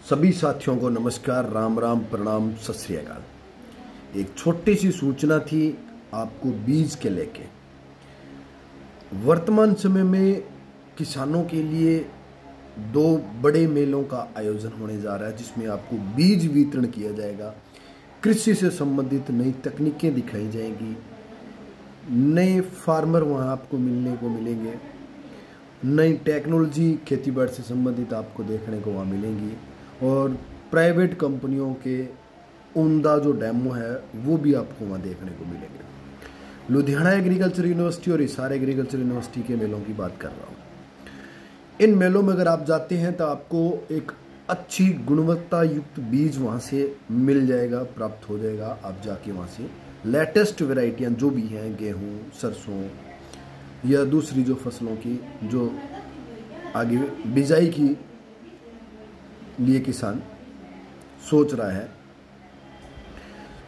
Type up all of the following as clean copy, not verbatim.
सभी साथियों को नमस्कार, राम राम, प्रणाम, सत श्री अकाल। एक छोटी सी सूचना थी आपको बीज के लेके। वर्तमान समय में किसानों के लिए 2 बड़े मेलों का आयोजन होने जा रहा है, जिसमें आपको बीज वितरण किया जाएगा। कृषि से संबंधित नई तकनीकें दिखाई जाएंगी, नए फार्मर वहाँ आपको मिलने को मिलेंगे, नई टेक्नोलॉजी खेतीबाड़ी से संबंधित आपको देखने को वहाँ मिलेंगी और प्राइवेट कंपनियों के उम्दा जो डेमो है वो भी आपको वहाँ देखने को मिलेंगे। लुधियाना एग्रीकल्चर यूनिवर्सिटी और हिसार एग्रीकल्चर यूनिवर्सिटी के मेलों की बात कर रहा हूँ। इन मेलों में अगर आप जाते हैं तो आपको एक अच्छी गुणवत्ता युक्त बीज वहाँ से मिल जाएगा, प्राप्त हो जाएगा। आप जाके वहाँ से लेटेस्ट वेराइटियाँ जो भी हैं, गेहूँ, सरसों या दूसरी जो फसलों की जो आगे बिजाई की लिए किसान सोच रहा है,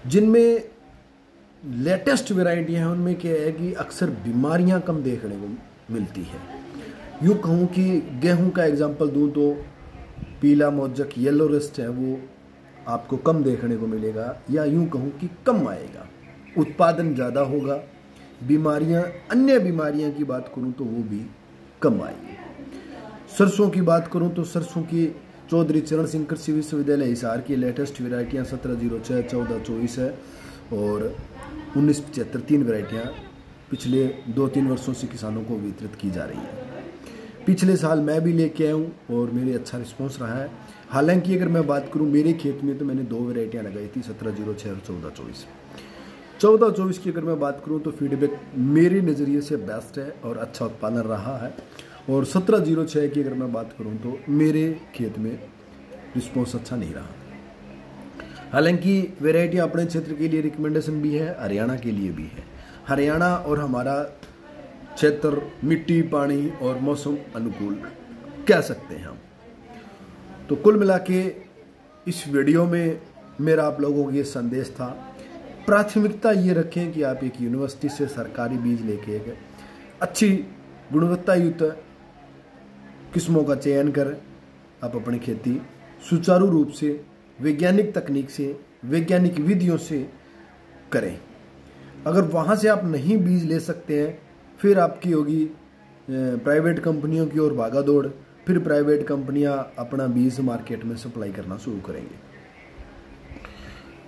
जिनमें लेटेस्ट वेराइटियाँ हैं, उनमें क्या है कि अक्सर बीमारियां कम देखने को मिलती है। यूँ कहूँ कि गेहूं का एग्जांपल दूं तो पीला मोजक येलो रस्ट है वो आपको कम देखने को मिलेगा, या यूँ कहूँ कि कम आएगा, उत्पादन ज़्यादा होगा। बीमारियां, अन्य बीमारियां की बात करूं तो वो भी कम आएगी। सरसों की बात करूं तो सरसों की चौधरी चरण सिंह कृषि विश्वविद्यालय हिसार की लेटेस्ट वेराइटियाँ 1706, 1424 है और 1975 3 वेराइटियाँ पिछले 2-3 वर्षों से किसानों को वितरित की जा रही हैं। पिछले साल मैं भी लेके आया हूँ और मेरे अच्छा रिस्पॉन्स रहा है। हालांकि अगर मैं बात करूँ मेरे खेत में तो मैंने 2 वेराइटियाँ लगाई थी, 1706 और 1424। 1424 की अगर मैं बात करूँ तो फीडबैक मेरे नज़रिए से बेस्ट है और अच्छा उत्पादन रहा है। और 1706 की अगर मैं बात करूं तो मेरे खेत में रिस्पॉन्स अच्छा नहीं रहा। हालांकि वैरायटी अपने क्षेत्र के लिए रिकमेंडेशन भी है, हरियाणा के लिए भी है। हरियाणा और हमारा क्षेत्र मिट्टी, पानी और मौसम अनुकूल कह सकते हैं हम। तो कुल मिला के इस वीडियो में मेरा आप लोगों को ये संदेश था, प्राथमिकता ये रखें कि आप एक यूनिवर्सिटी से सरकारी बीज लेके एक अच्छी गुणवत्ता युक्त किस्मों का चयन करें। आप अपनी खेती सुचारू रूप से वैज्ञानिक तकनीक से, वैज्ञानिक विधियों से करें। अगर वहाँ से आप नहीं बीज ले सकते हैं, फिर आपकी होगी प्राइवेट कंपनियों की ओर भागा दौड़। फिर प्राइवेट कंपनियां अपना बीज मार्केट में सप्लाई करना शुरू करेंगे।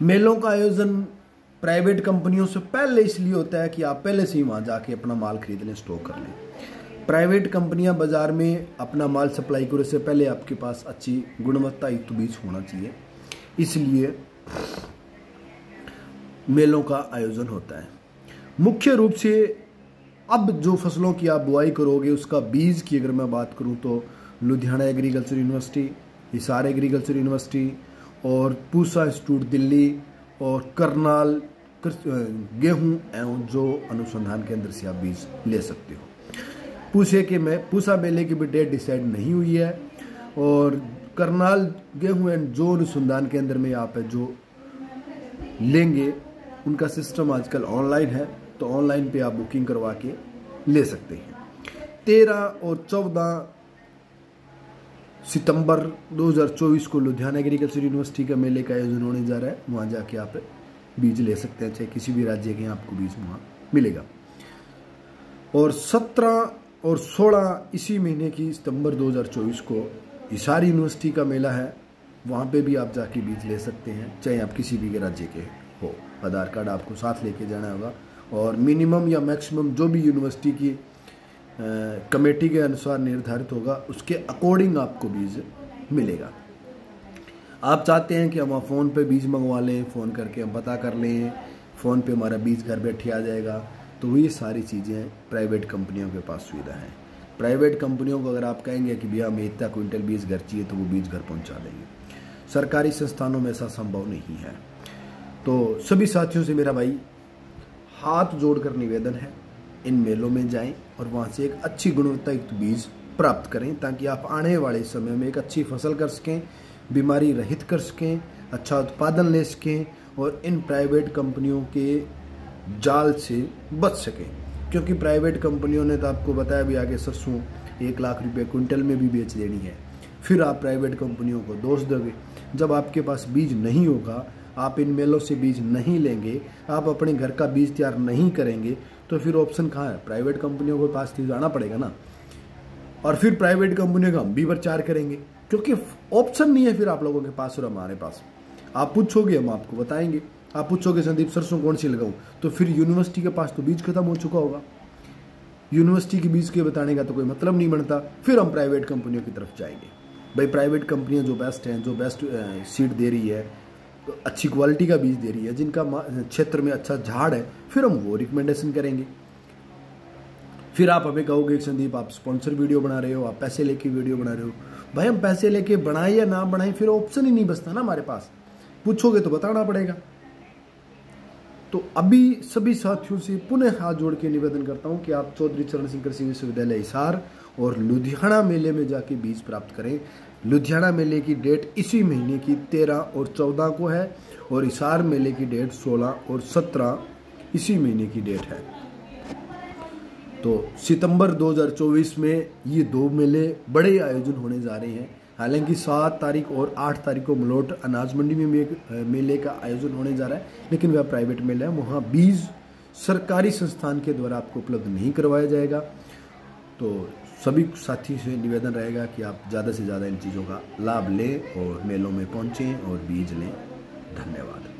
मेलों का आयोजन प्राइवेट कंपनियों से पहले इसलिए होता है कि आप पहले से ही वहाँ जाके अपना माल खरीद लें, स्टॉक कर लें। प्राइवेट कंपनियां बाजार में अपना माल सप्लाई करने से पहले आपके पास अच्छी गुणवत्ता युक्त बीज होना चाहिए, इसलिए मेलों का आयोजन होता है। मुख्य रूप से अब जो फसलों की आप बुआई करोगे उसका बीज की अगर मैं बात करूं तो Ludhiana agriculture university, Hisar agriculture university और पूसा इंस्टीट्यूट दिल्ली और करनाल गेहूं एवं जो अनुसंधान केंद्र से आप बीज ले सकते हो। पूसा मेले की भी डेट डिसाइड नहीं हुई है और करनाल गेहूं एंड जो अनुसंधान केंद्र में आप जो लेंगे उनका सिस्टम आजकल ऑनलाइन है, तो ऑनलाइन पे आप बुकिंग करवा के ले सकते हैं। 13 और 14 सितंबर 2024 को लुधियाना एग्रीकल्चर यूनिवर्सिटी का मेले का आयोजन होने जा रहा है। वहाँ जाके आप बीज ले सकते हैं, चाहे किसी भी राज्य के आपको बीज वहाँ मिलेगा। और 17 और 16 इसी महीने की सितंबर 2024 को हिसार यूनिवर्सिटी का मेला है, वहाँ पे भी आप जाके बीज ले सकते हैं, चाहे आप किसी भी राज्य के हो। आधार कार्ड आपको साथ लेके जाना होगा और मिनिमम या मैक्सिमम जो भी यूनिवर्सिटी की कमेटी के अनुसार निर्धारित होगा उसके अकॉर्डिंग आपको बीज मिलेगा। आप चाहते हैं कि हम फ़ोन पे बीज मंगवा लें, फ़ोन करके हम पता कर लें, फ़ोन पे हमारा बीज घर बैठे आ जाएगा, तो ये सारी चीज़ें प्राइवेट कंपनियों के पास सुविधा है। प्राइवेट कंपनियों को अगर आप कहेंगे कि भैया हमें इतना क्विंटल बीज घर चाहिए तो वो बीज घर पहुंचा देंगे। सरकारी संस्थानों में ऐसा संभव नहीं है। तो सभी साथियों से मेरा भाई हाथ जोड़कर निवेदन है, इन मेलों में जाएं और वहाँ से एक अच्छी गुणवत्ता युक्त बीज प्राप्त करें, ताकि आप आने वाले समय में एक अच्छी फसल कर सकें, बीमारी रहित कर सकें, अच्छा उत्पादन ले सकें और इन प्राइवेट कंपनियों के जाल से बच सकें। क्योंकि प्राइवेट कंपनियों ने तो आपको बताया भी आगे, सरसों 1 लाख रुपए क्विंटल में भी बेच देनी है। फिर आप प्राइवेट कंपनियों को दोष दोगे। जब आपके पास बीज नहीं होगा, आप इन मेलों से बीज नहीं लेंगे, आप अपने घर का बीज तैयार नहीं करेंगे, तो फिर ऑप्शन कहाँ है? प्राइवेट कंपनियों के पास तो जाना पड़ेगा ना। और फिर प्राइवेट कंपनियों का हम भी प्रचार करेंगे, क्योंकि ऑप्शन नहीं है फिर आप लोगों के पास और हमारे पास। आप पूछोगे, हम आपको बताएंगे। आप पूछोगे संदीप सरसों कौन सी लगाऊं, तो फिर यूनिवर्सिटी के पास तो बीज खत्म हो चुका होगा। यूनिवर्सिटी के बीज के बताने का तो कोई मतलब नहीं बनता। फिर हम प्राइवेट कंपनियों की तरफ जाएंगे। भाई प्राइवेट कंपनियां जो बेस्ट हैं, जो बेस्ट सीड दे रही है, अच्छी क्वालिटी का बीज दे रही है, जिनका क्षेत्र में अच्छा झाड़ है, फिर हम वो रिकमेंडेशन करेंगे। फिर आप हमें कहोगे संदीप आप स्पॉन्सर वीडियो बना रहे हो, आप पैसे लेके वीडियो बना रहे हो। भाई हम पैसे लेके बनाए या ना बनाए, फिर ऑप्शन ही नहीं बचता ना हमारे पास। पूछोगे तो बताना पड़ेगा। तो अभी सभी साथियों से पुनः हाथ जोड़ के निवेदन करता हूं कि आप चौधरी चरण सिंह कृषि विश्वविद्यालय हिसार और लुधियाना मेले में जाके बीज प्राप्त करें। लुधियाना मेले की डेट इसी महीने की 13 और 14 को है, और हिसार मेले की डेट 16 और 17 इसी महीने की डेट है। तो सितंबर 2024 में ये 2 मेले बड़े आयोजन होने जा रहे हैं। हालांकि 7 तारीख और 8 तारीख को मलोट अनाज मंडी में भी एक मेले का आयोजन होने जा रहा है, लेकिन वह प्राइवेट मेला है। वहाँ बीज सरकारी संस्थान के द्वारा आपको उपलब्ध नहीं करवाया जाएगा। तो सभी साथी से निवेदन रहेगा कि आप ज़्यादा से ज़्यादा इन चीज़ों का लाभ लें और मेलों में पहुँचें और बीज लें। धन्यवाद।